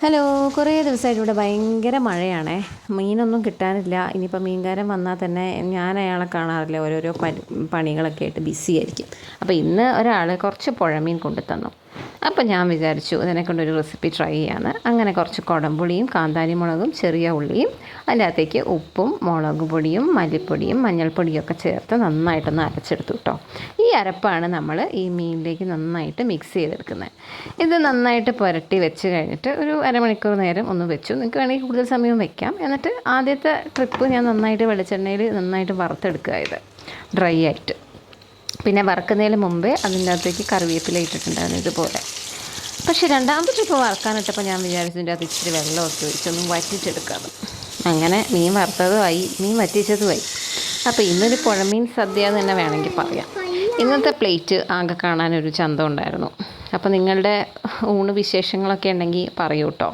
Hello, കുറേ ദിവസമായിട്ട് ഇവിടെ ഭയങ്കര മഴയാണേ. മീനൊന്നും കിട്ടാനില്ല. ഇനിയിപ്പോൾ മീൻകാരൻ വന്നാൽ തന്നെ ഞാൻ അയാളെ കാണാറില്ല, ഓരോരോ പണികളൊക്കെ ആയിട്ട് ബിസി ആയിരിക്കും. അപ്പോൾ ഇന്ന് ഒരാൾ കുറച്ച് പുഴമീൻ കൊണ്ടു തന്നു. അപ്പോൾ ഞാൻ വിചാരിച്ചു ഇതിനെക്കൊണ്ടൊരു റെസിപ്പി ട്രൈ ചെയ്യാമെന്ന്. അങ്ങനെ കുറച്ച് കുടംപുളിയും കാന്താരി മുളകും ചെറിയ ഉള്ളിയും അതിൻ്റെ അകത്തേക്ക് ഉപ്പും മുളക് പൊടിയും മല്ലിപ്പൊടിയും മഞ്ഞൾപ്പൊടിയും ഒക്കെ ചേർത്ത് നന്നായിട്ടൊന്ന് അരച്ചെടുത്തു കേട്ടോ. ഈ അരപ്പാണ് നമ്മൾ ഈ മീനിലേക്ക് നന്നായിട്ട് മിക്സ് ചെയ്തെടുക്കുന്നത്. ഇത് നന്നായിട്ട് പുരട്ടി വെച്ച് കഴിഞ്ഞിട്ട് ഒരു അരമണിക്കൂർ നേരം ഒന്ന് വെച്ചു. നിങ്ങൾക്ക് വേണമെങ്കിൽ കൂടുതൽ സമയം വെക്കാം. എന്നിട്ട് ആദ്യത്തെ ട്രിപ്പ് ഞാൻ നന്നായിട്ട് വെളിച്ചെണ്ണയിൽ നന്നായിട്ട് വറുത്തെടുക്കുക, ഇത് ഡ്രൈ ആയിട്ട്. പിന്നെ വറുക്കുന്നതിന് മുമ്പേ അതിൻ്റെ അകത്തേക്ക് കറിവേപ്പില ഇട്ടിട്ടുണ്ടായിരുന്നു ഇതുപോലെ. പക്ഷേ രണ്ടാമത്തെ ട്രിപ്പ് വറുക്കാനിട്ടപ്പോൾ ഞാൻ വിചാരിച്ചു ഇതിൻ്റെ അകത്ത് ഇച്ചിരി വെള്ളമൊക്കെ ഒഴിച്ചൊന്നും വറ്റിച്ചെടുക്കാറ്. അങ്ങനെ മീൻ വറുത്തതുമായി മീൻ വറ്റിച്ചതുമായി. അപ്പോൾ ഇന്നൊരു പുഴമീൻ സദ്യ എന്ന് തന്നെ വേണമെങ്കിൽ പറയാം. ഇന്നത്തെ പ്ലേറ്റ് ആകെ കാണാനൊരു ചന്തം ഉണ്ടായിരുന്നു. അപ്പോൾ നിങ്ങളുടെ ഊണ് വിശേഷങ്ങളൊക്കെ ഉണ്ടെങ്കിൽ പറയൂ കേട്ടോ.